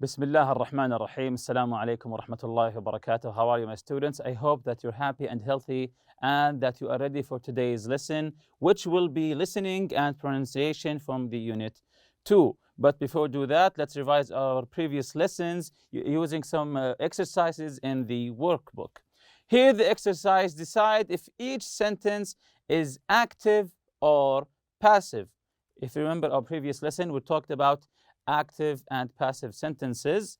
Bismillah ar-Rahman ar-Rahim. Assalamu alaikum wa rahmatullahi wa barakatuh. How are you, my students? I hope that you're happy and healthy and that you are ready for today's lesson, which will be listening and pronunciation from the unit 2. But before we do that, let's revise our previous lessons using some exercises in the workbook. Here, the exercise: decide if each sentence is active or passive. If you remember our previous lesson, we talked about active and passive sentences.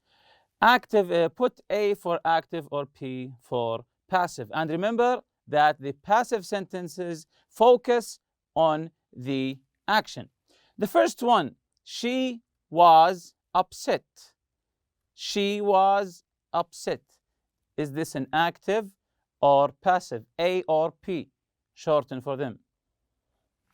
Active, put A for active or P for passive. And remember that the passive sentences focus on the action. The first one, she was upset. She was upset. Is this an active or passive? A or P? Shorten for them.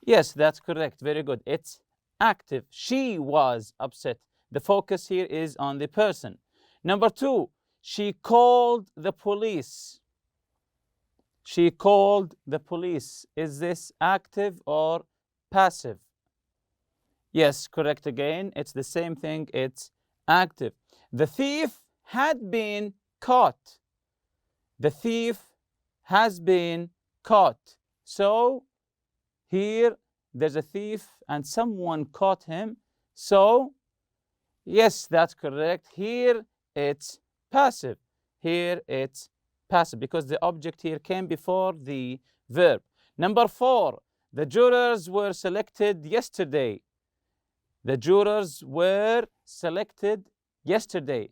Yes, that's correct. Very good. It's active. She was upset. The focus here is on the person. Number 2, she called the police. She called the police. Is this active or passive? Yes, correct again. It's the same thing. It's active. The thief had been caught. The thief has been caught. So here there's a thief and someone caught him. So, yes, that's correct. Here it's passive. Here it's passive because the object here came before the verb. Number 4, the jurors were selected yesterday. The jurors were selected yesterday.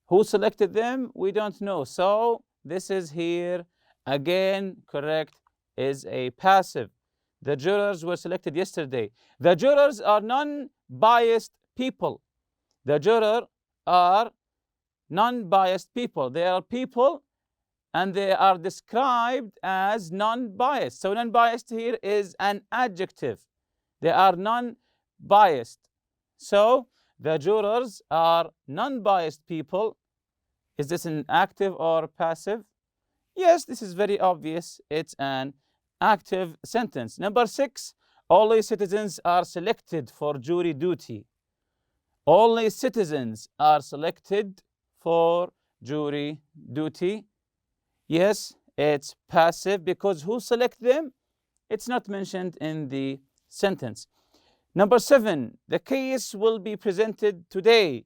Who selected them? We don't know. So, this is here again correct, is a passive. The jurors were selected yesterday. The jurors are non-biased people. The jurors are non-biased people. They are people and they are described as non-biased. So non-biased here is an adjective. They are non-biased. So the jurors are non-biased people. Is this an active or passive? Yes, this is very obvious. It's an active sentence. Number 6, only citizens are selected for jury duty. Only citizens are selected for jury duty. Yes, it's passive because who select them? It's not mentioned in the sentence. Number 7, the case will be presented today.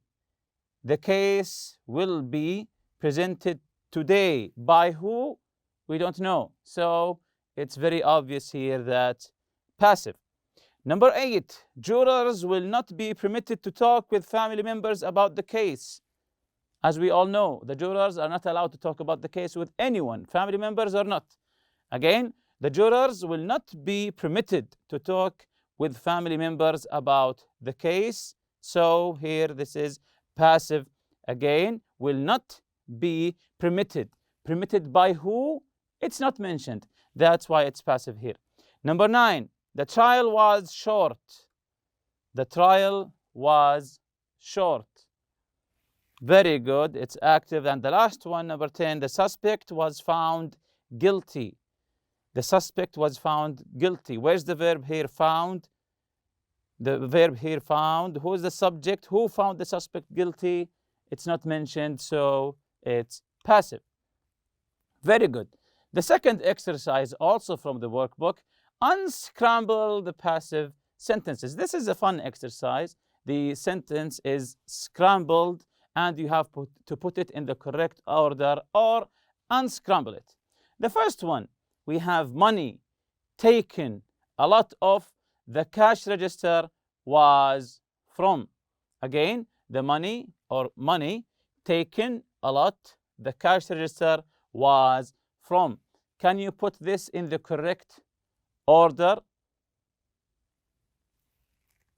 The case will be presented today. By who? We don't know. So it's very obvious here that passive. Number 8, jurors will not be permitted to talk with family members about the case. As we all know, the jurors are not allowed to talk about the case with anyone, family members or not. Again, the jurors will not be permitted to talk with family members about the case. So here this is passive. Again, will not be permitted. Permitted by who? It's not mentioned. That's why it's passive here. Number 9, the trial was short. The trial was short. Very good. It's active. And the last one, number 10, the suspect was found guilty. The suspect was found guilty. Where's the verb here? Found. The verb here found. Who is the subject? Who found the suspect guilty? It's not mentioned, so it's passive. Very good. The second exercise, also from the workbook, unscramble the passive sentences. This is a fun exercise. The sentence is scrambled and you have to put it in the correct order or unscramble it. The first one, we have money taken. A lot of the cash register was from. Again, the money or money taken, a lot, the cash register was from. Can you put this in the correct order?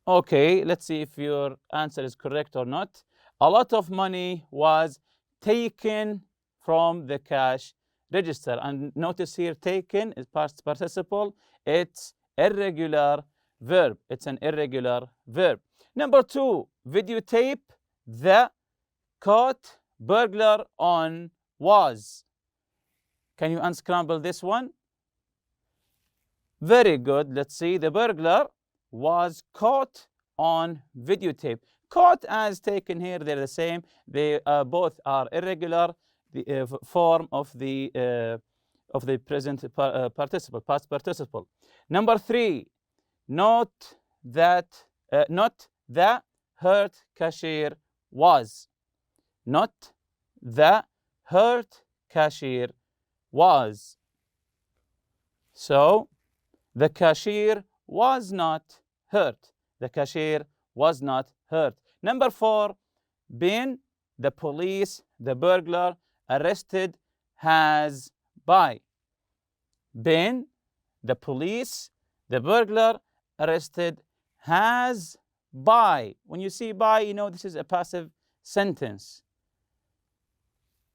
Okay, let's see if your answer is correct or not. A lot of money was taken from the cash register. And notice here, taken is past participle. It's irregular verb. It's an irregular verb. Number 2, videotape the caught burglar on was. Can you unscramble this one? Very good. Let's see. The burglar was caught on videotape. Caught as taken here, they're the same. They both are irregular, the form of the present participle, past participle. Number 3, not the hurt cashier was. Not the hurt cashier was. So the cashier was not hurt. The cashier was not hurt. Number 4, been, the police, the burglar, arrested, has, by. Been, the police, the burglar, arrested, has, by. When you see by, you know this is a passive sentence.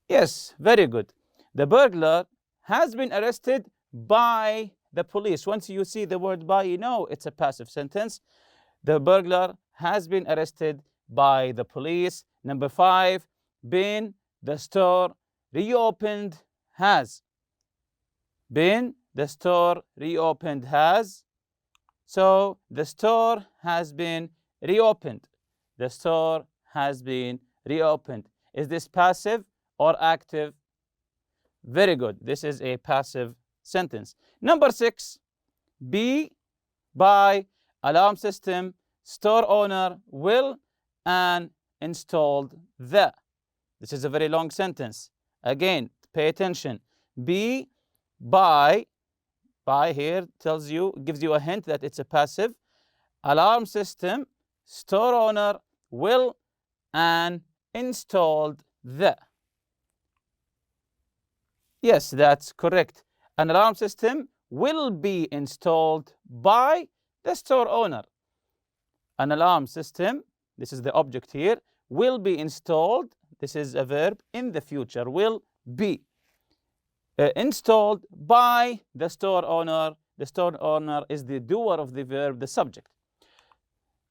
Yes, very good. The burglar has been arrested by the police. Once you see the word by, you know it's a passive sentence. The burglar has been arrested by the police. Number 5, been, the store reopened, has. Been, the store reopened, has. So the store has been reopened. The store has been reopened. Is this passive or active? Very good. This is a passive sentence. Number 6, be, by, alarm system, store owner, will, and installed the. This is a very long sentence. Again, pay attention. Be, by here tells you, gives you a hint that it's a passive. Alarm system, store owner, will, and installed the. Yes, that's correct. An alarm system will be installed by the store owner. An alarm system, this is the object here, will be installed, this is a verb in the future, will be installed by the store owner. The store owner is the doer of the verb, the subject.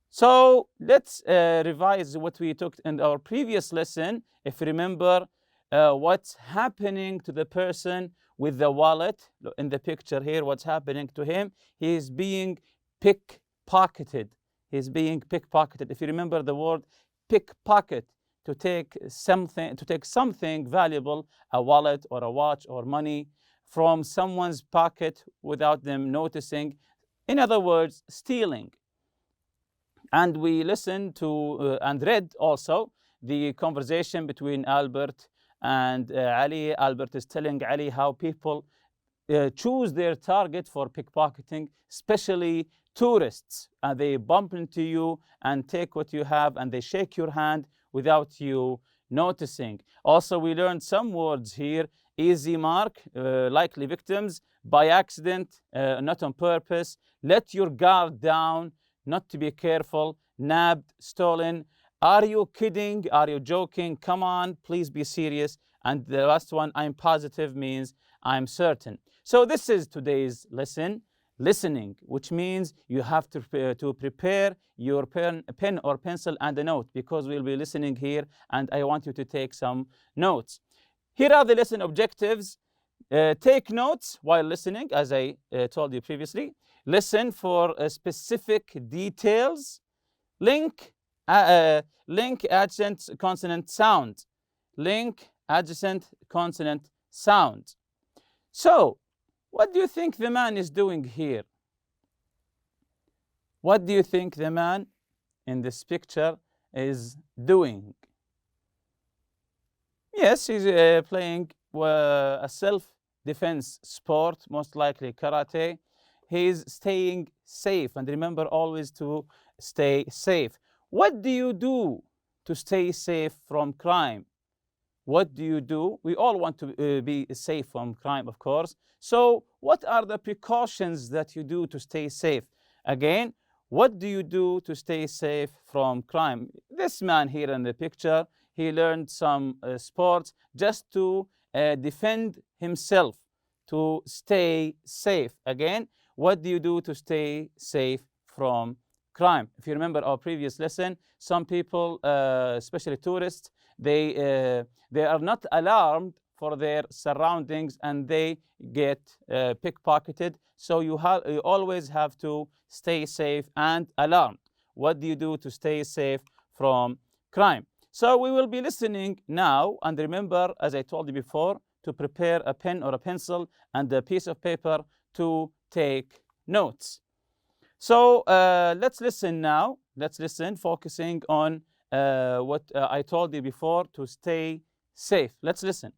So let's revise what we took in our previous lesson. If you remember what's happening to the person with the wallet, in the picture here, what's happening to him? He is being pickpocketed. He's being pickpocketed. If you remember the word pickpocket, to take something valuable, a wallet or a watch or money, from someone's pocket without them noticing. In other words, stealing. And we listened to and read also the conversation between Albert and Ali. Albert is telling Ali how people choose their target for pickpocketing, especially tourists. They bump into you and take what you have, and they shake your hand without you noticing. Also, we learned some words here. Easy mark, likely victims, by accident, not on purpose, let your guard down, not to be careful, nabbed, stolen. Are you kidding? Are you joking? Come on, please be serious. And the last one, I'm positive, means I'm certain. So this is today's lesson, listening, which means you have to prepare your pen or pencil and a note, because we'll be listening here and I want you to take some notes. Here are the lesson objectives. Take notes while listening, as I told you previously. Listen for specific details. Link adjacent consonant sound. Link adjacent consonant sound. So, what do you think the man is doing here? What do you think the man in this picture is doing? Yes, he's playing a self-defense sport, most likely karate. He's staying safe, and remember always to stay safe. What do you do to stay safe from crime? What do you do? We all want to be safe from crime, of course. So what are the precautions that you do to stay safe? Again, what do you do to stay safe from crime? This man here in the picture, he learned some sports just to defend himself, to stay safe. Again, what do you do to stay safe from crime? If you remember our previous lesson, some people, especially tourists, they are not alarmed for their surroundings and they get pickpocketed. So you always have to stay safe and alarmed. What do you do to stay safe from crime. So we will be listening now, and remember, as I told you before, to prepare a pen or a pencil and a piece of paper to take notes. So let's listen now. Let's listen, focusing on what I told you before, to stay safe. Let's listen.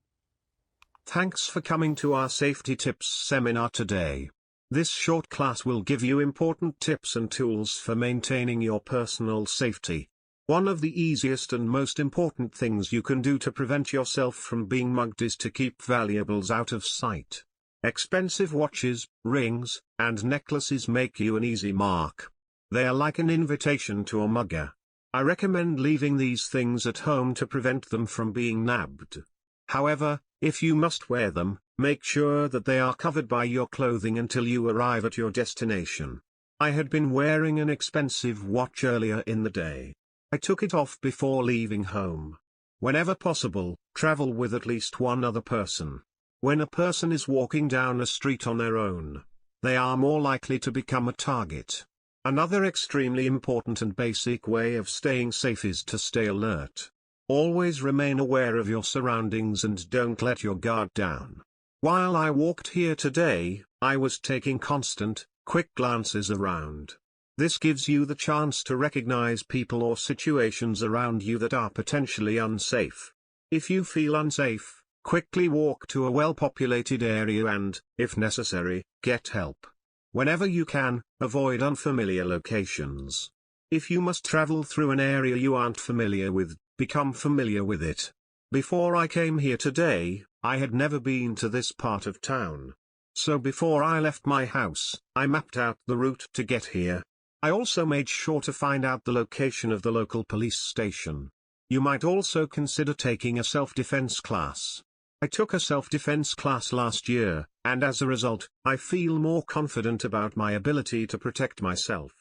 Thanks for coming to our safety tips seminar today. This short class will give you important tips and tools for maintaining your personal safety. One of the easiest and most important things you can do to prevent yourself from being mugged is to keep valuables out of sight. Expensive watches, rings, and necklaces make you an easy mark. They are like an invitation to a mugger. I recommend leaving these things at home to prevent them from being nabbed. However, if you must wear them, make sure that they are covered by your clothing until you arrive at your destination. I had been wearing an expensive watch earlier in the day. I took it off before leaving home. Whenever possible, travel with at least one other person. When a person is walking down a street on their own, they are more likely to become a target. Another extremely important and basic way of staying safe is to stay alert. Always remain aware of your surroundings and don't let your guard down. While I walked here today, I was taking constant, quick glances around. This gives you the chance to recognize people or situations around you that are potentially unsafe. If you feel unsafe, quickly walk to a well-populated area and, if necessary, get help. Whenever you can, avoid unfamiliar locations. If you must travel through an area you aren't familiar with, become familiar with it. Before I came here today, I had never been to this part of town. So before I left my house, I mapped out the route to get here. I also made sure to find out the location of the local police station. You might also consider taking a self-defense class. I took a self-defense class last year, and as a result, I feel more confident about my ability to protect myself.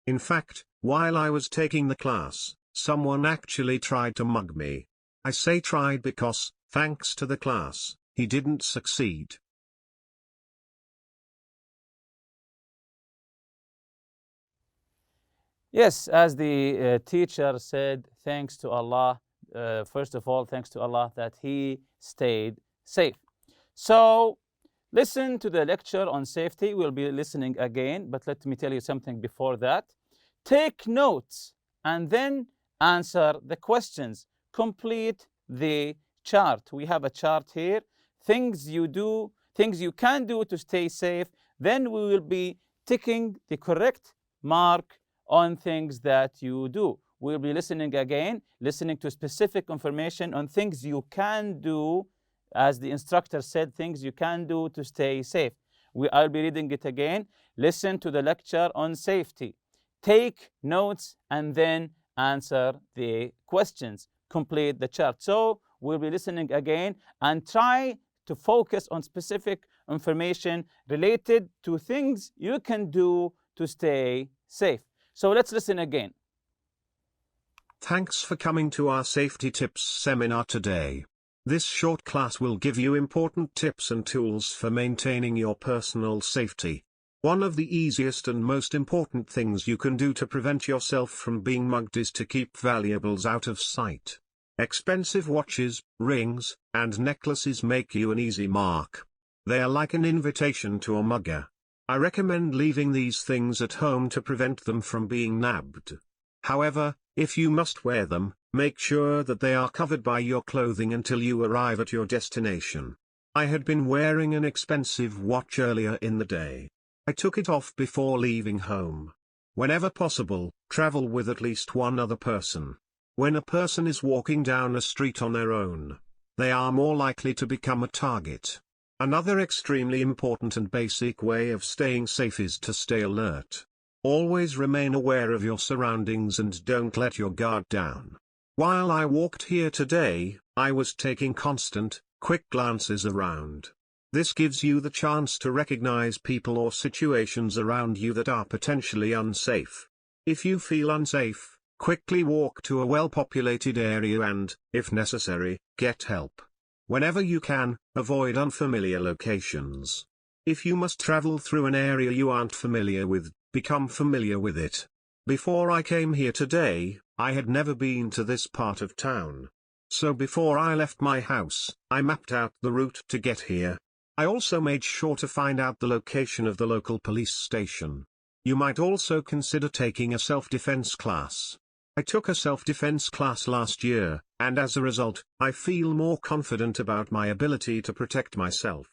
In fact, while I was taking the class, someone actually tried to mug me. I say tried because, thanks to the class, he didn't succeed. Yes, as the teacher said, thanks to Allah, first of all, thanks to Allah that he stayed safe. So, listen to the lecture on safety. We'll be listening again, but let me tell you something before that. Take notes and then answer the questions. Complete the chart. We have a chart here. Things you can do to stay safe. Then we will be ticking the correct mark on things that you do. We'll be listening again, listening to specific information on things you can do, as the instructor said, things you can do to stay safe. I'll be reading it again. Listen to the lecture on safety. Take notes and then answer the questions. Complete the chart. So we'll be listening again and try to focus on specific information related to things you can do to stay safe. So let's listen again. Thanks for coming to our safety tips seminar today. This short class will give you important tips and tools for maintaining your personal safety. One of the easiest and most important things you can do to prevent yourself from being mugged is to keep valuables out of sight. Expensive watches, rings, and necklaces make you an easy mark. They are like an invitation to a mugger. I recommend leaving these things at home to prevent them from being nabbed. However, if you must wear them, make sure that they are covered by your clothing until you arrive at your destination. I had been wearing an expensive watch earlier in the day. I took it off before leaving home. Whenever possible, travel with at least one other person. When a person is walking down a street on their own, they are more likely to become a target. Another extremely important and basic way of staying safe is to stay alert. Always remain aware of your surroundings and don't let your guard down. While I walked here today, I was taking constant, quick glances around. This gives you the chance to recognize people or situations around you that are potentially unsafe. If you feel unsafe, quickly walk to a well-populated area and, if necessary, get help. Whenever you can, avoid unfamiliar locations. If you must travel through an area you aren't familiar with, become familiar with it. Before I came here today, I had never been to this part of town. So before I left my house, I mapped out the route to get here. I also made sure to find out the location of the local police station. You might also consider taking a self-defense class. I took a self-defense class last year, and as a result, I feel more confident about my ability to protect myself.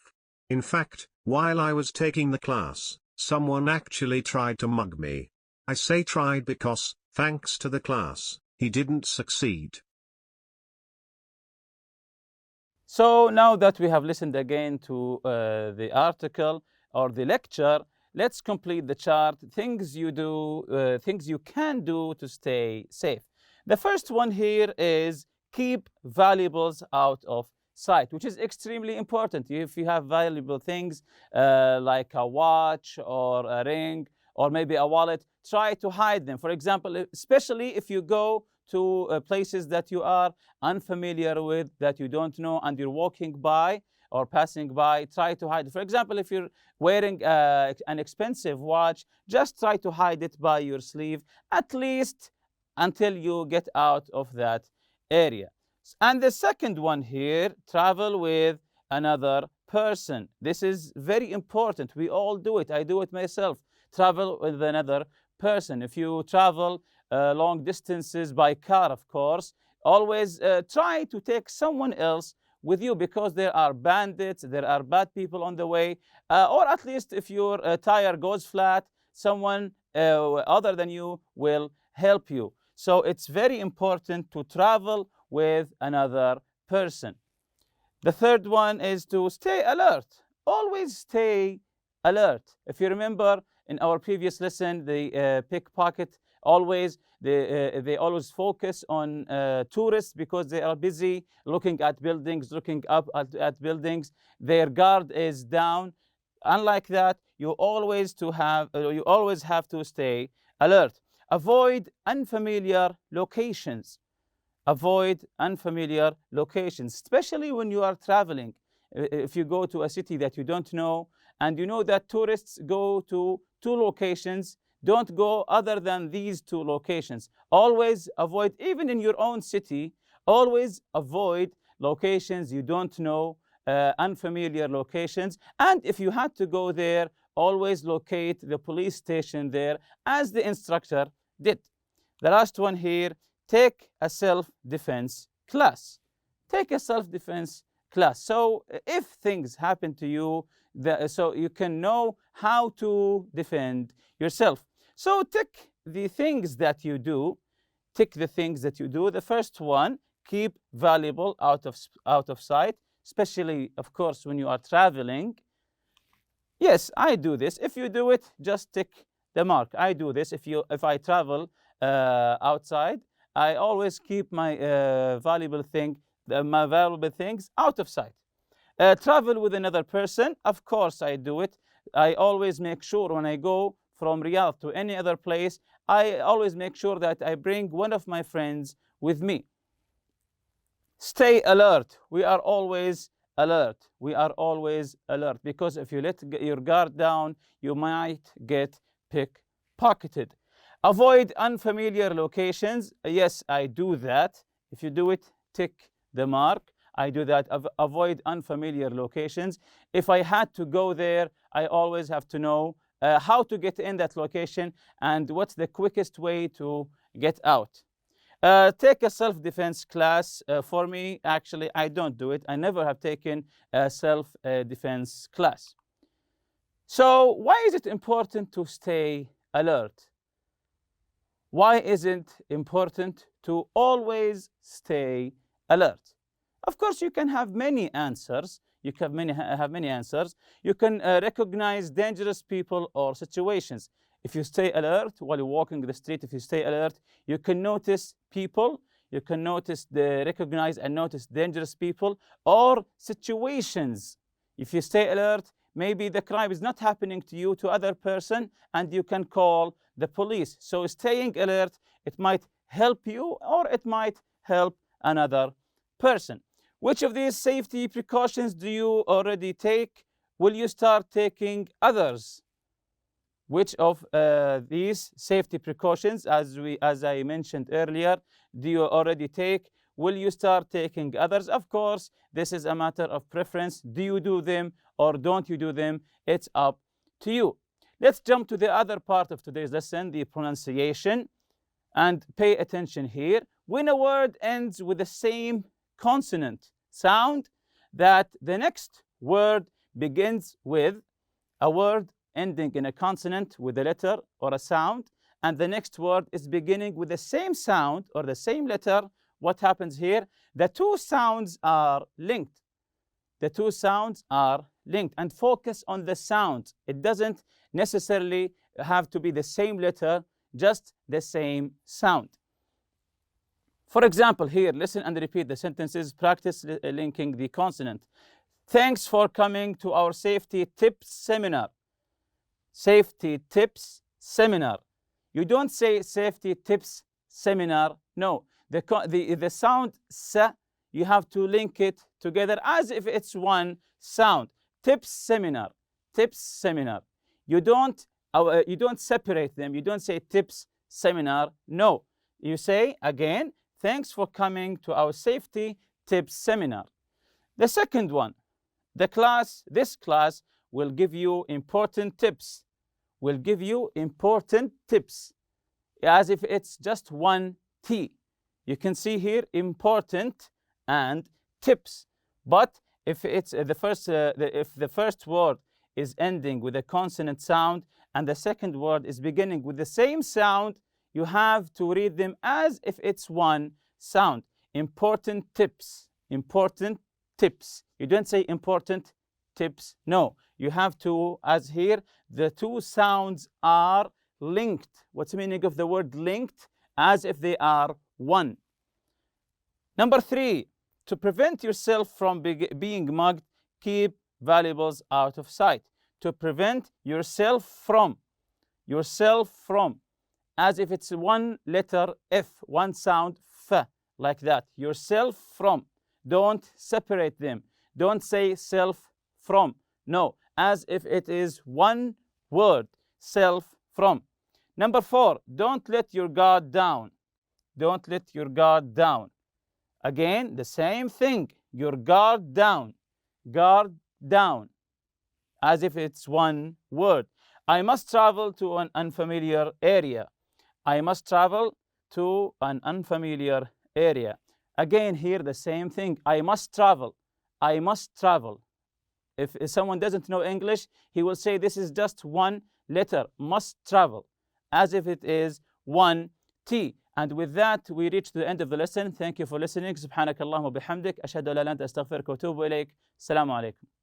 In fact, while I was taking the class, someone actually tried to mug me. I say tried because, thanks to the class, he didn't succeed. So now that we have listened again to the article or the lecture, let's complete the chart. Things you can do to stay safe. The first one here is keep valuables out of sight, which is extremely important. If you have valuable things like a watch or a ring or maybe a wallet, try to hide them. For example, especially if you go to places that you are unfamiliar with, that you don't know, and you're walking by or passing by, try to hide it. For example, if you're wearing an expensive watch, just try to hide it by your sleeve, at least until you get out of that area. And the second one here, travel with another person. This is very important. We all do it. I do it myself. Travel with another person. If you travel long distances by car, of course, always try to take someone else with you, because there are bandits, there are bad people on the way, or at least if your tire goes flat, someone other than you will help you. So it's very important to travel with another person. The third one is to stay alert. Always stay alert. If you remember in our previous lesson, the pickpocket, they always focus on tourists because they are busy looking at buildings, looking up at buildings. Their guard is down. Unlike that, you always have to stay alert. Avoid unfamiliar locations. Avoid unfamiliar locations, especially when you are traveling. If you go to a city that you don't know, and you know that tourists go to 2 locations, don't go other than these 2 locations. Always avoid, even in your own city, always avoid locations you don't know, unfamiliar locations. And if you had to go there, always locate the police station there, as the instructor did. The last one here, take a self-defense class. Take a self-defense class. So if things happen to you, so you can know how to defend yourself. So tick the things that you do. Tick the things that you do. The first one, keep valuable out of sight, especially, of course, when you are traveling. Yes, I do this. If you do it, just tick the mark. I do this. If I travel outside, I always keep my valuable things out of sight. Travel with another person. Of course, I do it. I always make sure when I go from Riyadh to any other place, I always make sure that I bring one of my friends with me. Stay alert. We are always alert. We are always alert, because if you let your guard down, you might get pickpocketed. Avoid unfamiliar locations. Yes, I do that. If you do it, tick the mark. I do that. Avoid unfamiliar locations. If I had to go there, I always have to know how to get in that location and what's the quickest way to get out. Take a self-defense class. For me, actually, I don't do it. I never have taken a self-defense class. So why is it important to stay alert? Why is it important to always stay alert? Of course, you can have many answers. You can have many answers. You can recognize dangerous people or situations. If you stay alert while you're walking the street, if you stay alert, you can notice people. You can recognize and notice dangerous people or situations. If you stay alert, maybe the crime is not happening to you, to other person, and you can call the police. So staying alert, it might help you or it might help another person. Which of these safety precautions do you already take? Will you start taking others? which of these safety precautions, as I mentioned earlier, do you already take? Will you start taking others? Of course, this is a matter of preference. Do you do them or don't you do them? It's up to you. Let's jump to the other part of today's lesson, the pronunciation. And pay attention here. When a word ends with the same consonant sound that the next word begins with, a word ending in a consonant with a letter or a sound, and the next word is beginning with the same sound or the same letter, what happens here? The two sounds are linked. The two sounds are linked. And focus on the sound. It doesn't necessarily have to be the same letter, just the same sound. For example, here, listen and repeat the sentences. Practice linking the consonant. Thanks for coming to our safety tips seminar. Safety tips seminar. You don't say safety tips seminar. No. The sound sa, you have to link it together as if it's one sound. Tips seminar. Tips seminar. You don't separate them. You don't say tips seminar. No. You say again, thanks for coming to our safety tips seminar. The second one, this class will give you important tips. Will give you important tips as if it's just one T. You can see here important and tips. But if it's if the first word is ending with a consonant sound and the second word is beginning with the same sound, you have to read them as if it's one sound. Important tips. Important tips. You don't say important tips. No. You have to, as here, the two sounds are linked. What's the meaning of the word linked? As if they are one. Number 3, to prevent yourself from being mugged, keep valuables out of sight. To prevent yourself from, as if it's one letter F, one sound F, like that. Yourself from. Don't separate them. Don't say self from. No, as if it is one word, self from. Number 4, don't let your guard down. Don't let your guard down. Again, the same thing. Your guard down. Guard down. As if it's one word. I must travel to an unfamiliar area. I must travel to an unfamiliar area. Again, here the same thing. I must travel. I must travel. If someone doesn't know English, he will say this is just one letter. Must travel. As if it is one T. And with that, we reach the end of the lesson. Thank you for listening. سبحانك اللهم وبحمدك. أشهد أن لا إله إلا أنت أستغفرك وأتوب إليك. السلام عليكم.